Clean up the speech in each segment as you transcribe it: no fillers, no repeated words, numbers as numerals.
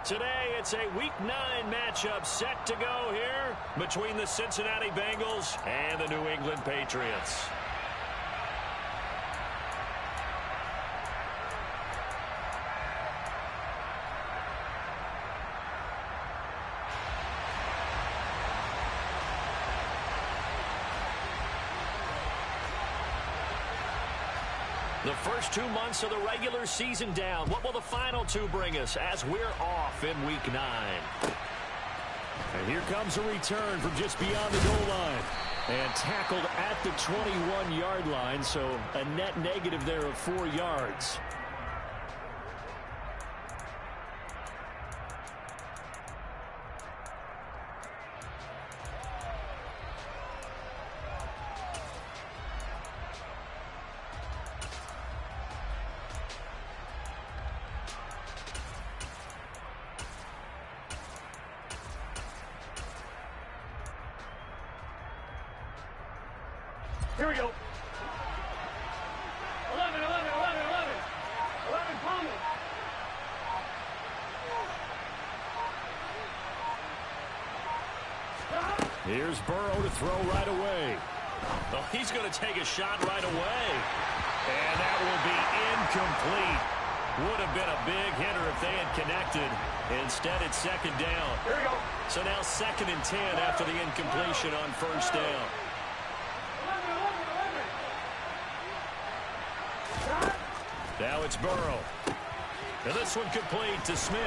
Today, it's a Week 9 matchup set to go here between the Cincinnati Bengals and the New England Patriots. The first 2 months of the regular season down. What will the final 2 bring us as we're off in Week 9? And here comes a return from just beyond the goal line. And tackled at the 21-yard line, so a net negative there of 4 yards. Here we go. 11, 11, 11, 11. 11, Palmer. Here's Burrow to throw right away. Oh, he's going to take a shot right away. And that will be incomplete. Would have been a big hitter if they had connected. Instead, it's second down. Here we go. So now 2nd and 10 after the incompletion on first down. Now it's Burrow. And this one complete to Smith.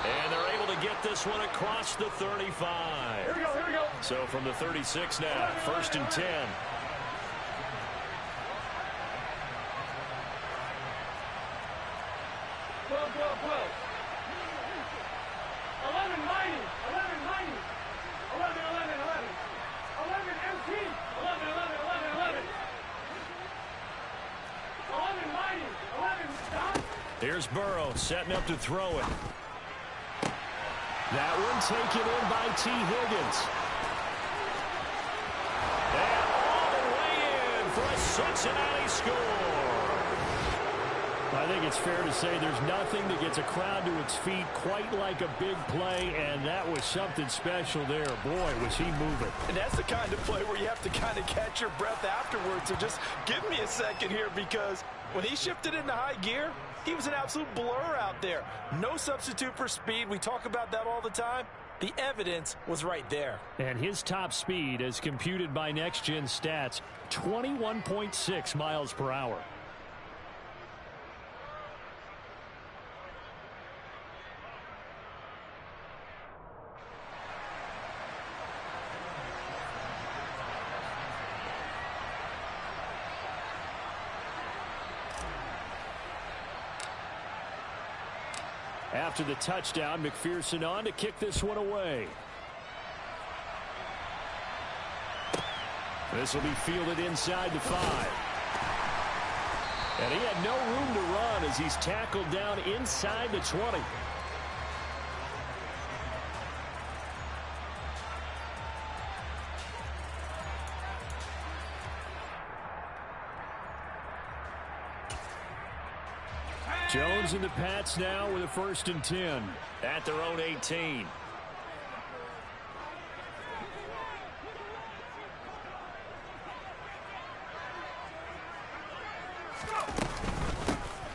And they're able to get this one across the 35. Here we go, here we go. So from the 36 now, 1st and 10. 12, 12, 12. 11, mighty. 11, mighty. 11, 11, 11. 11, MT. 11, 11, 11, 11. 11, mighty. 11, stop. Here's Burrow setting up to throw it. That one taken in by T. Higgins. And all the way in for a Cincinnati score. I think it's fair to say there's nothing that gets a crowd to its feet quite like a big play, and that was something special there. Boy, was he moving. And that's the kind of play where you have to kind of catch your breath afterwards. So just give me a second here, because when he shifted into high gear, he was an absolute blur out there. No substitute for speed. We talk about that all the time. The evidence was right there. And his top speed, as computed by Next Gen Stats, 21.6 miles per hour. After the touchdown, McPherson on to kick this one away. This will be fielded inside the 5. And he had no room to run as he's tackled down inside the 20. Jones and the Pats now with a 1st and 10. At their own 18.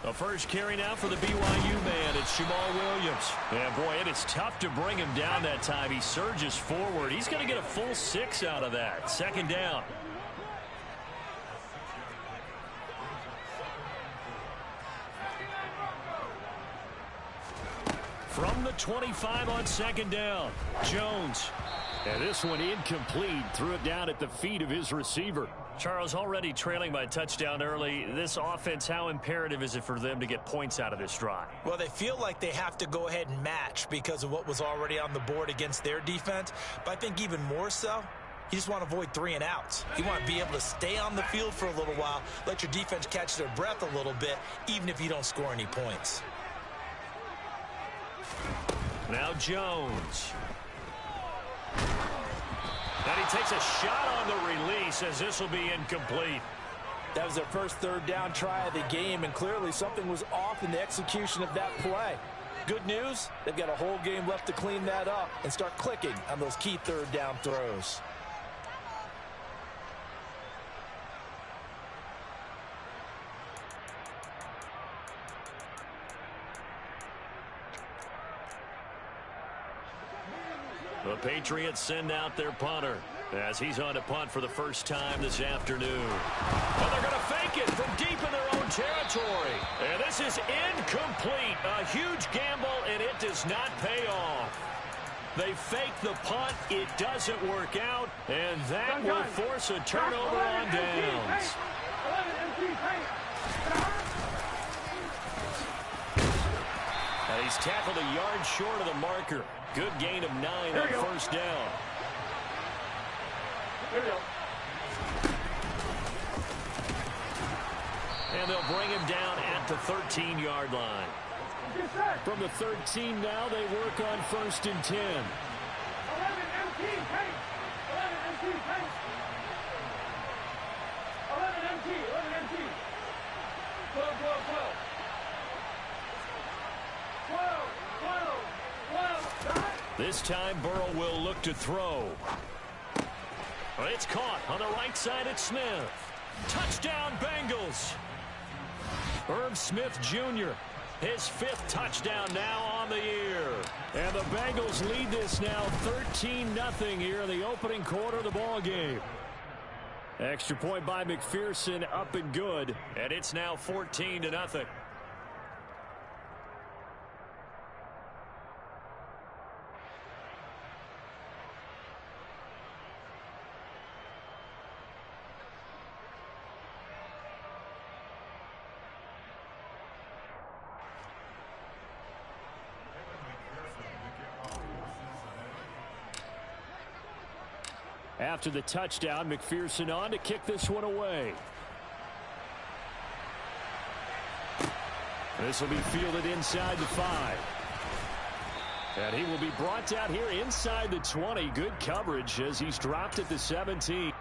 The first carry now for the BYU man. It's Jamal Williams. Yeah, boy, it is tough to bring him down that time. He surges forward. He's going to get a full 6 out of that. 2nd down. From the 25 on 2nd down, Jones. And this one incomplete. Threw it down at the feet of his receiver. Charles, already trailing by a touchdown early. This offense, how imperative is it for them to get points out of this drive? Well, they feel like they have to go ahead and match because of what was already on the board against their defense. But I think even more so, you just want to avoid 3 and outs. You want to be able to stay on the field for a little while, let your defense catch their breath a little bit, even if you don't score any points. Now Jones. And he takes a shot on the release as this will be incomplete. That was their first 3rd down try of the game, and clearly something was off in the execution of that play. Good news, they've got a whole game left to clean that up and start clicking on those key third down throws. The Patriots send out their punter as he's on to punt for the first time this afternoon. And they're going to fake it from deep in their own territory. And this is incomplete. A huge gamble, and it does not pay off. They fake the punt. It doesn't work out, and that will force a turnover on downs. And he's tackled a yard short of the marker. Good gain of 9 on first down. Here we go. And they'll bring him down at the 13-yard line. From the 13 now, they work on 1st and 10. 11 MT, tank. 11 MT, tank. 11 MT, 11 MT. 12, 12, 12. 12, 12, 12. This time, Burrow will look to throw. It's caught on the right side at Smith. Touchdown, Bengals. Irv Smith Jr., his 5th touchdown now on the year. And the Bengals lead this now 13-0 here in the opening quarter of the ball game. Extra point by McPherson, up and good. And it's now 14-0. After the touchdown, McPherson on to kick this one away. This will be fielded inside the 5. And he will be brought down here inside the 20. Good coverage as he's dropped at the 17.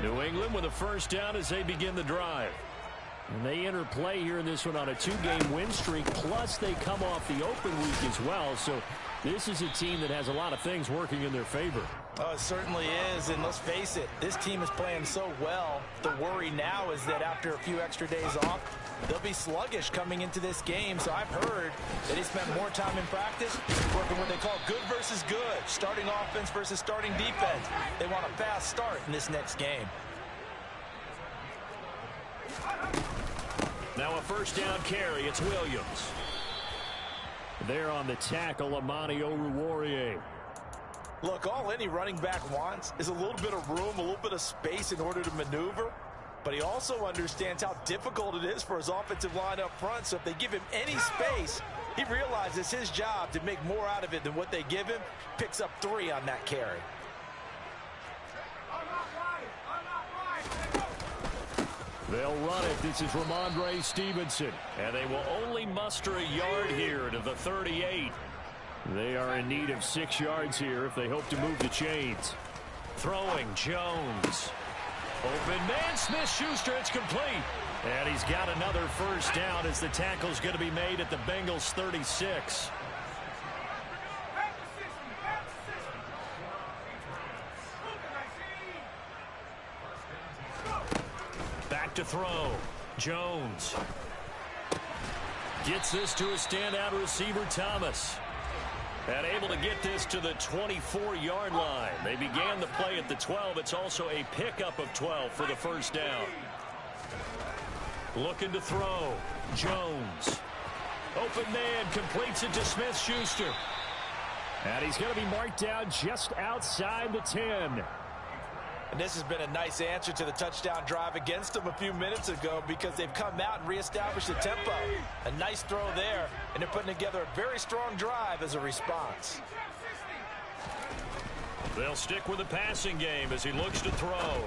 New England with a first down as they begin the drive. And they enter play here in this one on a 2-game win streak, plus they come off the open week as well. So this is a team that has a lot of things working in their favor. Oh, it certainly is, and let's face it, this team is playing so well. The worry now is that after a few extra days off, they'll be sluggish coming into this game. So I've heard that he spent more time in practice working what they call good versus good, starting offense versus starting defense. They want a fast start in this next game. Now a first down carry. It's Williams. There on the tackle, Amani Oruwariye. Look, all any running back wants is a little bit of room, a little bit of space in order to maneuver. But he also understands how difficult it is for his offensive line up front. So if they give him any space, he realizes it's his job to make more out of it than what they give him. Picks up 3 on that carry. They'll run it. This is Ramondre Stevenson. And they will only muster a yard here to the 38. They are in need of 6 yards here if they hope to move the chains. Throwing Jones. Open man, Smith-Schuster, it's complete. And he's got another first down as the tackle's going to be made at the Bengals 36. Back to throw. Jones. Gets this to a standout receiver, Thomas. And able to get this to the 24-yard line. They began the play at the 12. It's also a pickup of 12 for the first down. Looking to throw. Jones. Open man completes it to Smith-Schuster. And he's going to be marked down just outside the 10. And this has been a nice answer to the touchdown drive against them a few minutes ago because they've come out and reestablished the tempo. A nice throw there, and they're putting together a very strong drive as a response. They'll stick with the passing game as he looks to throw.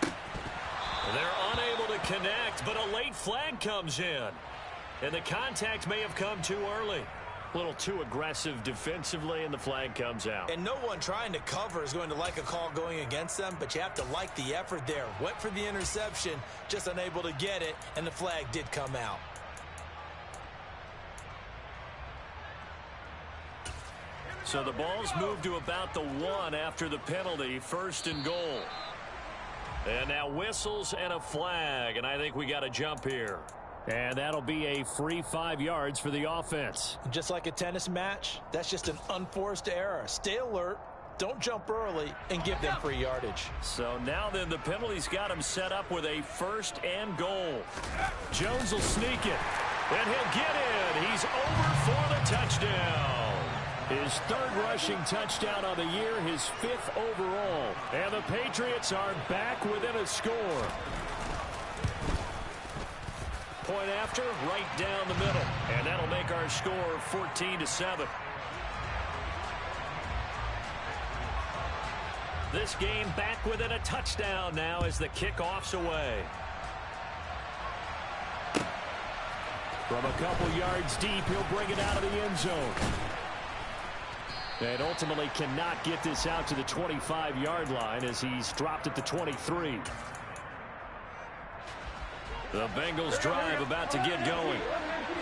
They're unable to connect, but a late flag comes in. And the contact may have come too early. A little too aggressive defensively, and the flag comes out. And no one trying to cover is going to like a call going against them, but you have to like the effort there. Went for the interception, just unable to get it, and the flag did come out. So the ball's moved to about the 1 after the penalty, 1st and goal. And now whistles and a flag, and I think we got to jump here. And that'll be a free 5 yards for the offense. Just like a tennis match, that's just an unforced error. Stay alert, don't jump early, and give them free yardage. So now then the penalty's got him set up with a 1st and goal. Jones will sneak it, and he'll get in. He's over for the touchdown. His 3rd rushing touchdown on the year, his 5th overall. And the Patriots are back within a score. Point after, right down the middle. And that'll make our score 14-7. This game back within a touchdown now as the kickoff's away. From a couple yards deep, he'll bring it out of the end zone. And ultimately cannot get this out to the 25-yard line as he's dropped at the 23. The Bengals drive about to get going.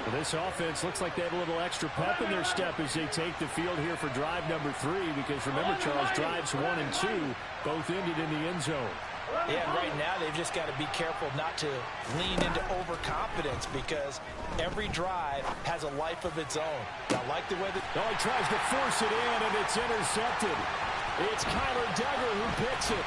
Well, this offense looks like they have a little extra pep in their step as they take the field here for drive number 3, because remember, Charles, drives 1 and 2 both ended in the end zone. Yeah, and right now they've just got to be careful not to lean into overconfidence because every drive has a life of its own. I like the way that... Oh, he tries to force it in, and it's intercepted. It's Kyler Duggar who picks it.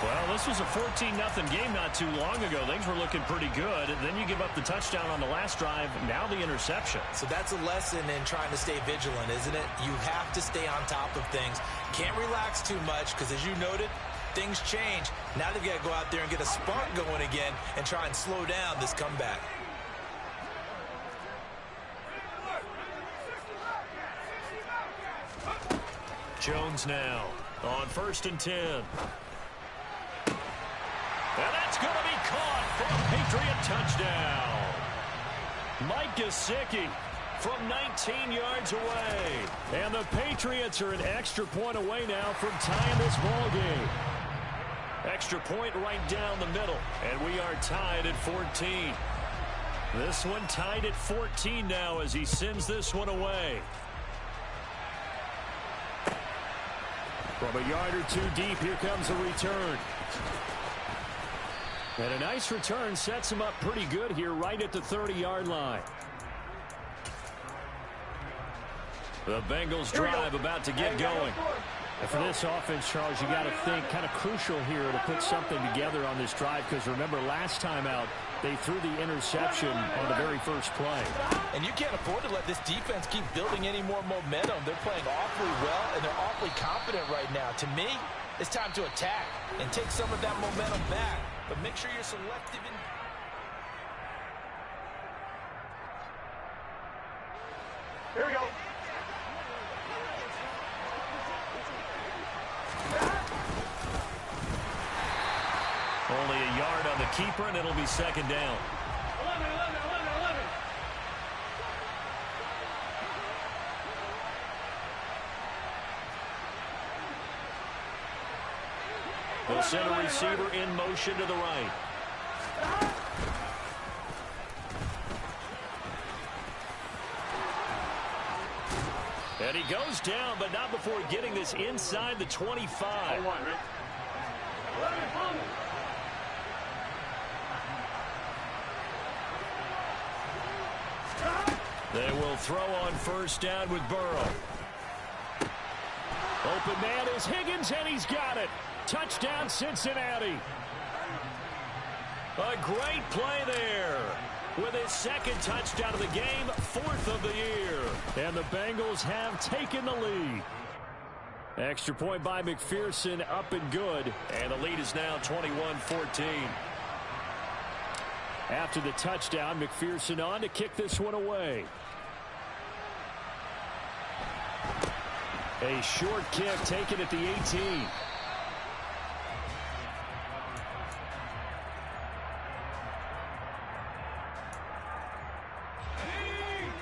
Well, this was a 14-0 game not too long ago. Things were looking pretty good. And then you give up the touchdown on the last drive. Now the interception. So that's a lesson in trying to stay vigilant, isn't it? You have to stay on top of things. Can't relax too much because, as you noted, things change. Now they've got to go out there and get a spark going again and try and slow down this comeback. Jones now on 1st and 10. And that's going to be caught for a Patriot touchdown. Mike Gesicki from 19 yards away. And the Patriots are an extra point away now from tying this ball game. Extra point right down the middle. And we are tied at 14. This one tied at 14 now as he sends this one away. From a yard or 2 deep, here comes a return. And a nice return sets him up pretty good here right at the 30-yard line. The Bengals drive about to get going. And for this offense, Charles, you got to think kind of crucial here to put something together on this drive because remember last time out they threw the interception on the very first play. And you can't afford to let this defense keep building any more momentum. They're playing awfully well and they're awfully confident right now. To me, it's time to attack and take some of that momentum back. But make sure you're selective in... Here we go. Only a yard on the keeper, and it'll be 2nd down. 11, 11, 11, 11. They'll send a receiver in motion to the right. And he goes down, but not before getting this inside the 25. They will throw on 1st down with Burrow. Open man is Higgins, and he's got it. Touchdown, Cincinnati. A great play there. With his second touchdown of the game, 4th of the year. And the Bengals have taken the lead. Extra point by McPherson, up and good. And the lead is now 21-14. After the touchdown, McPherson on to kick this one away. A short kick taken at the 18.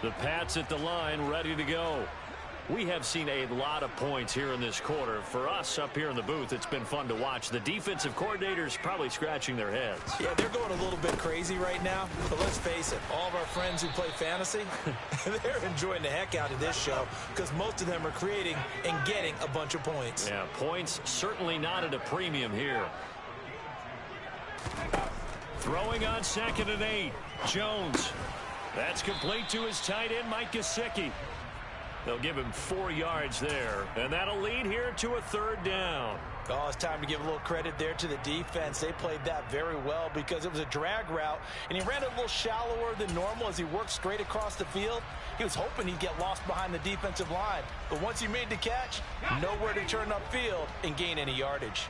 The Pats at the line, ready to go. We have seen a lot of points here in this quarter. For us up here in the booth, it's been fun to watch. The defensive coordinators probably scratching their heads. Yeah, they're going a little bit crazy right now. But let's face it, all of our friends who play fantasy, they're enjoying the heck out of this show because most of them are creating and getting a bunch of points. Yeah, points certainly not at a premium here. Throwing on 2nd and 8. Jones. That's complete to his tight end, Mike Gesicki. They'll give him 4 yards there, and that'll lead here to a 3rd down. Oh, it's time to give a little credit there to the defense. They played that very well because it was a drag route, and he ran it a little shallower than normal as he worked straight across the field. He was hoping he'd get lost behind the defensive line, but once he made the catch, nowhere to turn upfield and gain any yardage.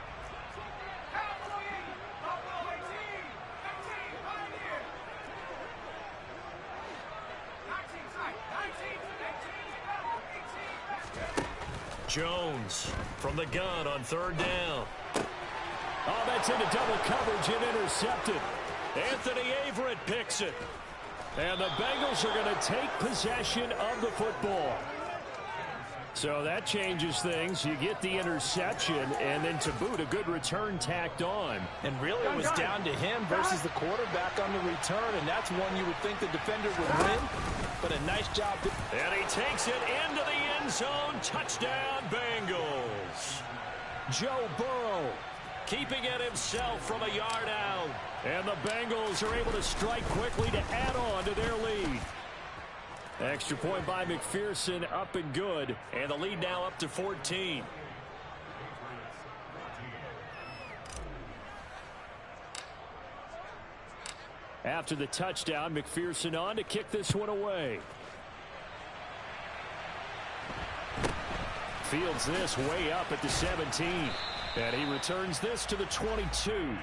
Jones from the gun on 3rd down. Oh, that's into double coverage and intercepted. Anthony Averett picks it. And the Bengals are going to take possession of the football. So that changes things. You get the interception, and then to boot, a good return tacked on. And really, it was down to him versus the quarterback on the return, and that's one you would think the defender would win. But a nice job. And he takes it into the end zone. Touchdown, Bengals. Joe Burrow keeping it himself from a yard out. And the Bengals are able to strike quickly to add on to their lead. Extra point by McPherson, up and good. And the lead now up to 14. After the touchdown, McPherson on to kick this one away. Fields this way up at the 17. And he returns this to the 22.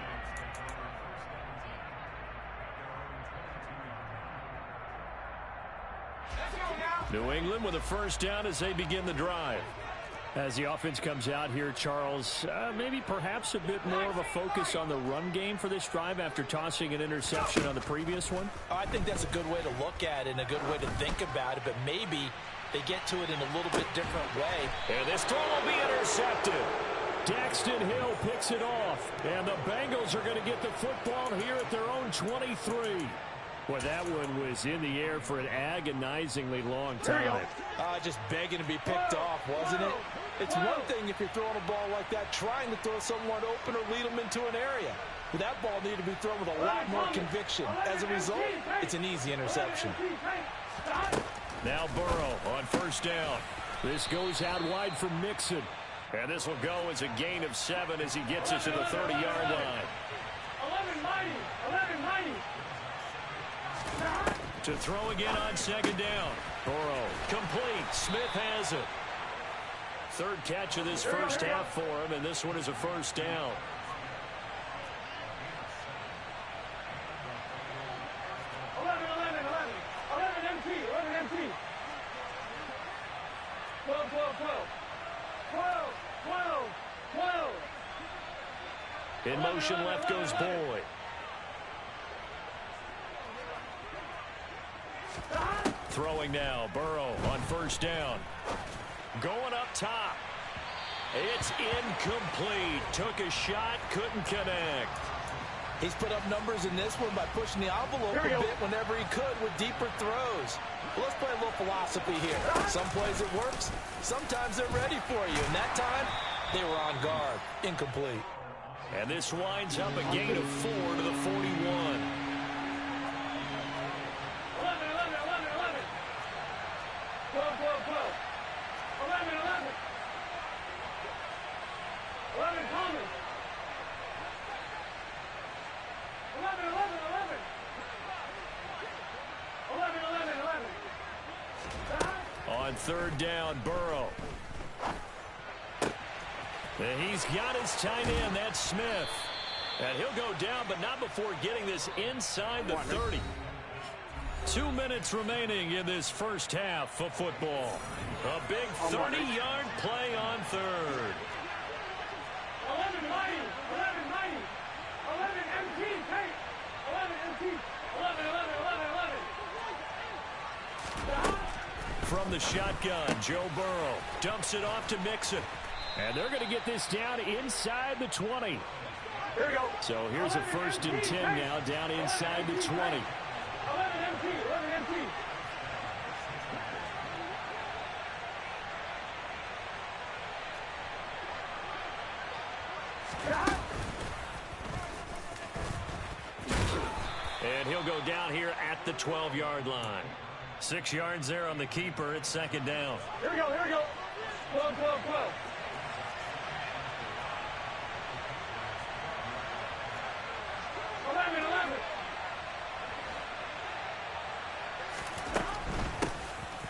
New England with a 1st down as they begin the drive. As the offense comes out here, Charles, maybe perhaps a bit more of a focus on the run game for this drive after tossing an interception on the previous one? I think that's a good way to look at it and a good way to think about it, but maybe they get to it in a little bit different way. And this throw will be intercepted. Daxton Hill picks it off, and the Bengals are going to get the football here at their own 23. Well, that one was in the air for an agonizingly long time. Just begging to be picked off, wasn't it? It's one thing if you're throwing a ball like that, trying to throw someone open or lead them into an area. But that ball needed to be thrown with a lot more conviction. As a result, it's an easy interception. Now Burrow on 1st down. This goes out wide from Mixon. And this will go as a gain of 7 as he gets it to the 30-yard line. 11-90. To throw again on 2nd down. Burrow complete. Smith has it. 3rd catch of this first half for him, and this one is a 1st down. MT. 12. In motion left goes Boyd. Throwing now, Burrow on 1st down. Going up top. It's incomplete. Took a shot, couldn't connect. He's put up numbers in this one by pushing the envelope a bit whenever he could with deeper throws. Well, let's play a little philosophy here. Some plays it works, sometimes they're ready for you. And that time, they were on guard. Incomplete. And this winds up a gain of 4 to the 41. 11. on third down, Burrow. And he's got his tight end, that's Smith. And he'll go down, but not before getting this inside the 30. 2 minutes remaining in this first half of football. A big 30-yard play on third. 11 mighty, 11 mighty, 11 MT, take, 11 MT, 11, 11, 11, 11. From the shotgun, Joe Burrow dumps it off to Mixon. And they're going to get this down inside the 20. Here we go. So here's a 1st and 10 now, down inside the 20. 11 MT, 11 MT. And he'll go down here at the 12-yard line. 6 yards there on the keeper. It's 2nd down. Here we go, here we go. 12, 12, 12.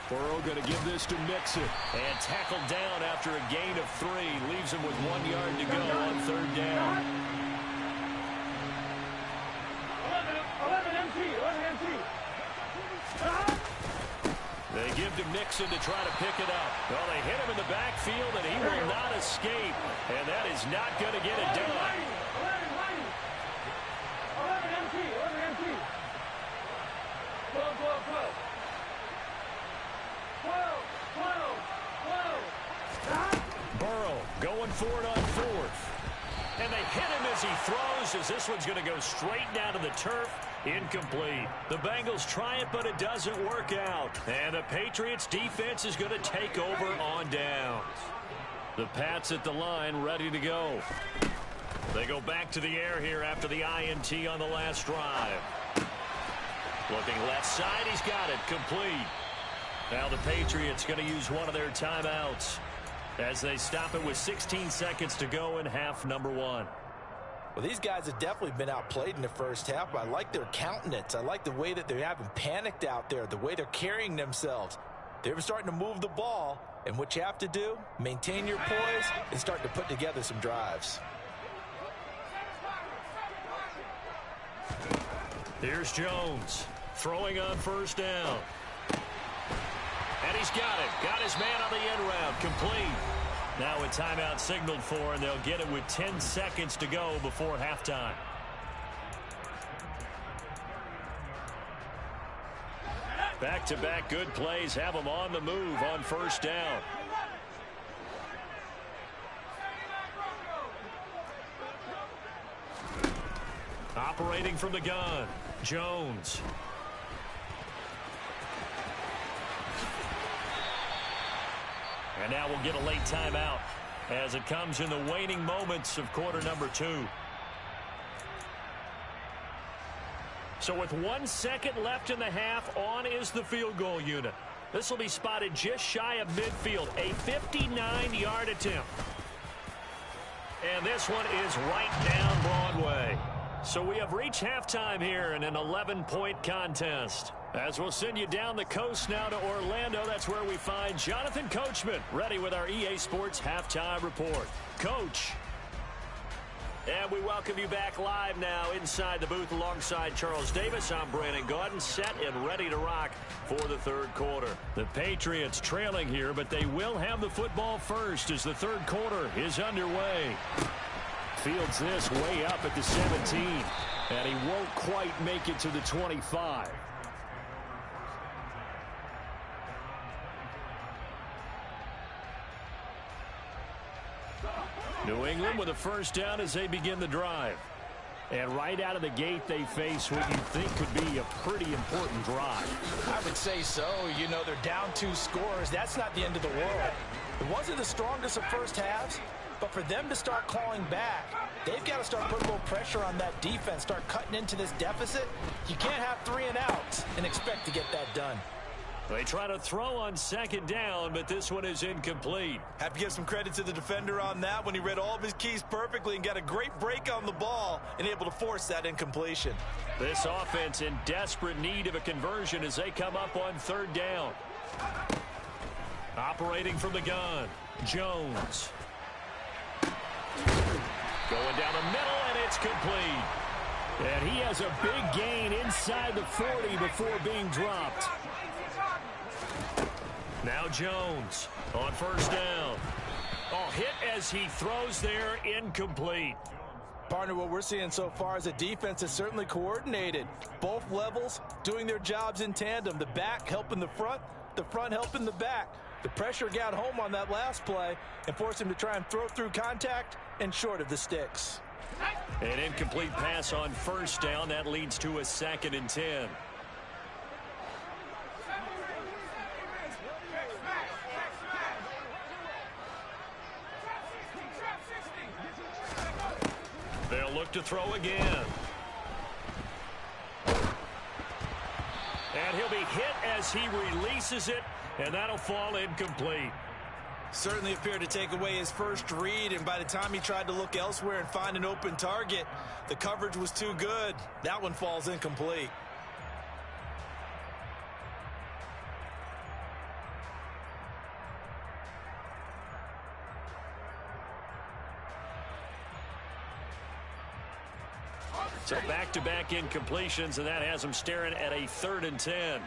Burrow going to give this to Mixon. And tackled down after a gain of 3. Leaves him with 1 yard to go on third down. 11 MT, 11 MT. They give to Mixon to try to pick it up. Well, they hit him in the backfield, and he will not escape. And that is not going to get it done. 11 MT, 11 MT. 12, 12, 12. 12, 12, 12. Burrow going for it on 4th. And they hit him as he throws, as this one's going to go straight down to the turf. Incomplete. The Bengals try it, but it doesn't work out. And the Patriots defense is going to take over on downs. The Pats at the line, ready to go. They go back to the air here after the INT on the last drive. Looking left side, he's got it, complete. Now the Patriots going to use one of their timeouts as they stop it with 16 seconds to go in half number 1. Well, these guys have definitely been outplayed in the first half, but I like their countenance. I like the way that they haven't panicked out there, the way they're carrying themselves. They're starting to move the ball, and what you have to do, maintain your poise and start to put together some drives. Here's Jones throwing on 1st down. And he's got it. Got his man on the end route. Complete. Now a timeout signaled for, and they'll get it with 10 seconds to go before halftime. Back-to-back good plays have them on the move on 1st down. Operating from the gun, Jones. And now we'll get a late timeout as it comes in the waning moments of quarter number 2. So with 1 second left in the half, on is the field goal unit. This will be spotted just shy of midfield, a 59-yard attempt. And this one is right down Broadway. So we have reached halftime here in an 11-point contest. As we'll send you down the coast now to Orlando, that's where we find Jonathan Coachman, ready with our EA Sports Halftime Report. Coach. And we welcome you back live now inside the booth alongside Charles Davis. I'm Brandon Gaudin, set and ready to rock for the third quarter. The Patriots trailing here, but they will have the football first as the third quarter is underway. Fields this way up at the 17, and he won't quite make it to the 25. New England with a 1st down as they begin the drive. And right out of the gate, they face what you think could be a pretty important drive. I would say so. You know, they're down 2 scores. That's not the end of the world. It wasn't the strongest of first halves, but for them to start clawing back, they've got to start putting a little pressure on that defense, start cutting into this deficit. You can't have 3 and outs and expect to get that done. They try to throw on 2nd down, but this one is incomplete. Have to give some credit to the defender on that when he read all of his keys perfectly and got a great break on the ball and able to force that incompletion. This offense in desperate need of a conversion as they come up on 3rd down. Operating from the gun, Jones. Going down the middle, and it's complete. And he has a big gain inside the 40 before being dropped. Now Jones on first down. Oh, hit as he throws there, incomplete. Partner, what we're seeing so far is the defense is certainly coordinated. Both levels doing their jobs in tandem. The back helping the front helping the back. The pressure got home on that last play and forced him to try and throw through contact and short of the sticks. An incomplete pass on first down. That leads to a 2nd and 10. They'll look to throw again. And he'll be hit as he releases it, and that'll fall incomplete. Certainly appeared to take away his first read, and by the time he tried to look elsewhere and find an open target, the coverage was too good. That one falls incomplete. So back-to-back incompletions, and that has him staring at a 3rd and 10.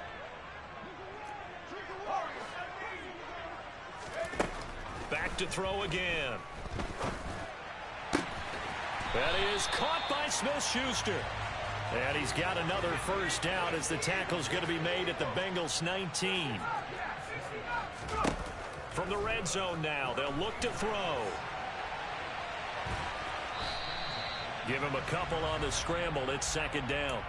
Back to throw again. That is caught by Smith-Schuster. And he's got another first down as the tackle's going to be made at the Bengals 19. From the red zone now, they'll look to throw. Give him a couple on the scramble. It's 2nd down.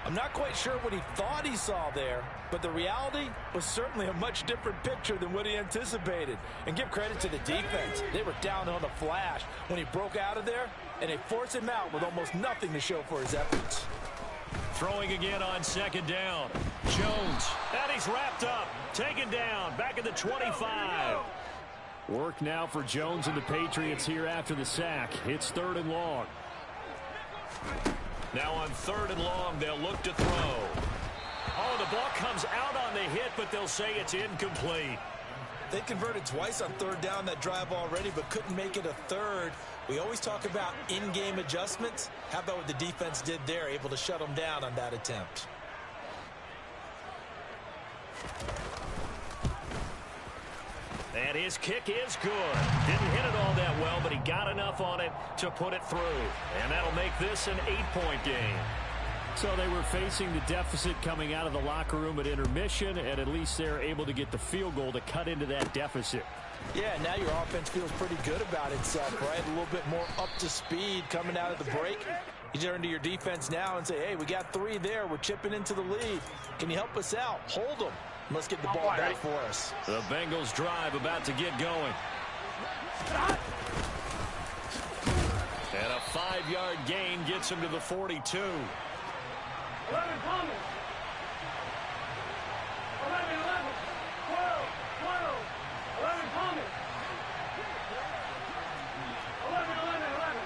I'm not quite sure what he thought he saw there, but the reality was certainly a much different picture than what he anticipated. And give credit to the defense. They were down on the flash when he broke out of there, and they forced him out with almost nothing to show for his efforts. Throwing again on 2nd down. Jones. And he's wrapped up. Taken down. Back at the 25. Work now for Jones and the Patriots here after the sack. It's 3rd and long. Now on 3rd and long, they'll look to throw. Oh, the ball comes out on the hit, but they'll say it's incomplete. They converted twice on 3rd down that drive already, but couldn't make it a 3rd. We always talk about in-game adjustments. How about what the defense did there, able to shut them down on that attempt? And his kick is good. Didn't hit it all that well, but he got enough on it to put it through. And that'll make this an 8-point game. So they were facing the deficit coming out of the locker room at intermission, and at least they're able to get the field goal to cut into that deficit. Yeah, now your offense feels pretty good about itself, right? A little bit more up to speed coming out of the break. You turn to your defense now and say, hey, we got 3 there. We're chipping into the lead. Can you help us out? Hold them. Let's get the ball back for us. The Bengals drive about to get going. And a 5-yard gain gets him to the 42. 11 Thomas. 11, 11. 12, 12. 11 Thomas. 11, 11, 11.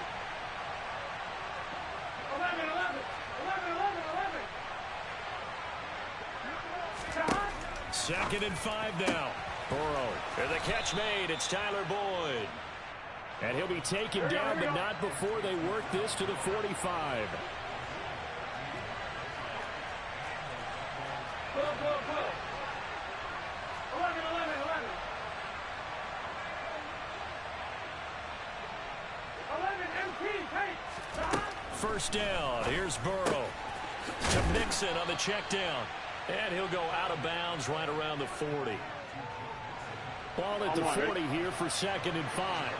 11, 11. 11, 11, 11. 2nd and 5 now. Burrow. And the catch made. It's Tyler Boyd. And he'll be taken down, but not before they work this to the 45. Go, go, go. 11, 11, 11. 11 MP, take. First down. Here's Burrow. To Mixon on the check down. And he'll go out of bounds right around the 40. Ball at the 40 here for 2nd and 5.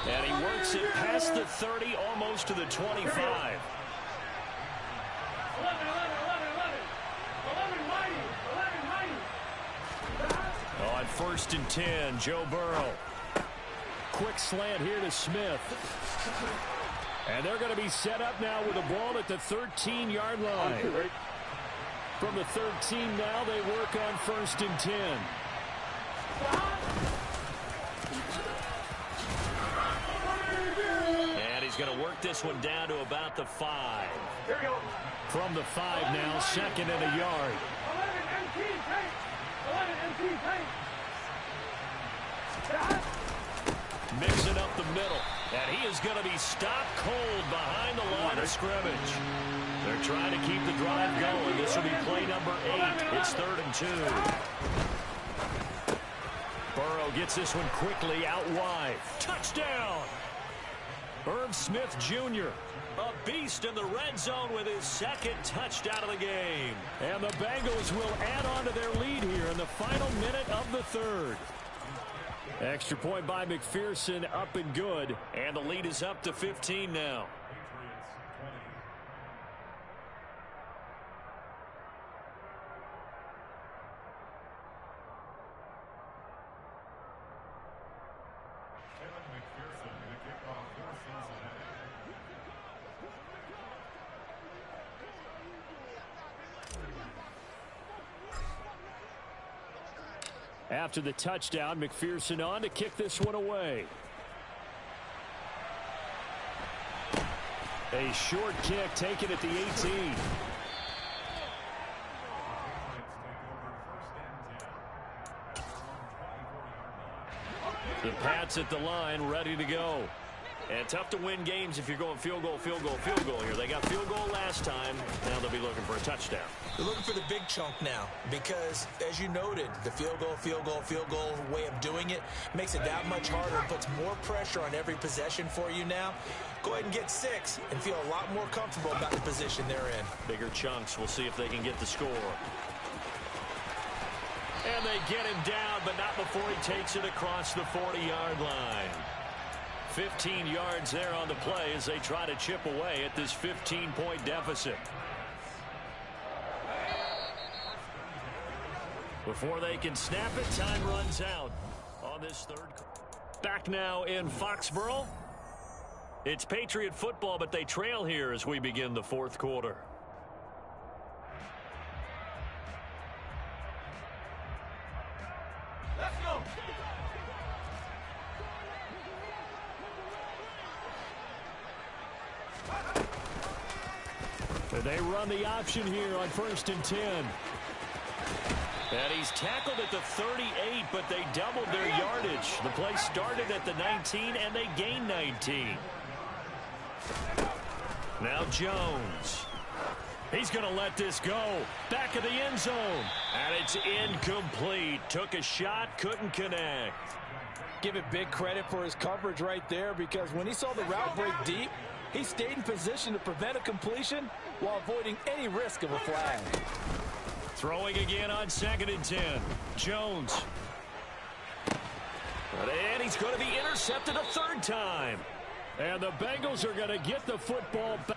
And he works it past the 30, almost to the 25. 11, 11, 11, 11. 11 mighty. 11 mighty. On 1st and 10, Joe Burrow. Quick slant here to Smith. And they're going to be set up now with the ball at the 13-yard line. From the 13 now, they work on 1st and 10. And he's going to work this one down to about the 5. Here we go. From the 5 now, second and a yard. 11 MT tank. 11 MT tank. Mixing up the middle. And he is going to be stopped cold behind the line of scrimmage. They're trying to keep the drive going. This will be play number 8. It's 3rd and 2. Burrow gets this one quickly out wide. Touchdown! Irv Smith Jr., a beast in the red zone with his 2nd touchdown of the game. And the Bengals will add on to their lead here in the final minute of the 3rd. Extra point by McPherson, up and good. And the lead is up to 15 now. After the touchdown, McPherson on to kick this one away. A short kick taken at the 18. The Pats at the line, ready to go. And tough to win games if you're going field goal, field goal, field goal here. They got field goal last time. Now they'll be looking for a touchdown. They're looking for the big chunk now because, as you noted, the field goal way of doing it makes it that much harder and puts more pressure on every possession for you now. Go ahead and get 6 and feel a lot more comfortable about the position they're in. Bigger chunks. We'll see if they can get the score. And they get him down, but not before he takes it across the 40-yard line. 15 yards there on the play as they try to chip away at this 15-point deficit. Before they can snap it, time runs out on this 3rd. Back now in Foxborough. It's Patriot football, but they trail here as we begin the 4th quarter. Let's go. They run the option here on 1st and 10. And he's tackled at the 38, but they doubled their yardage. The play started at the 19, and they gained 19. Now Jones. He's going to let this go. Back of the end zone. And it's incomplete. Took a shot, couldn't connect. Give it big credit for his coverage right there, because when he saw the route break deep, he stayed in position to prevent a completion while avoiding any risk of a flag. Throwing again on 2nd and 10. Jones. And he's going to be intercepted a 3rd time. And the Bengals are going to get the football back.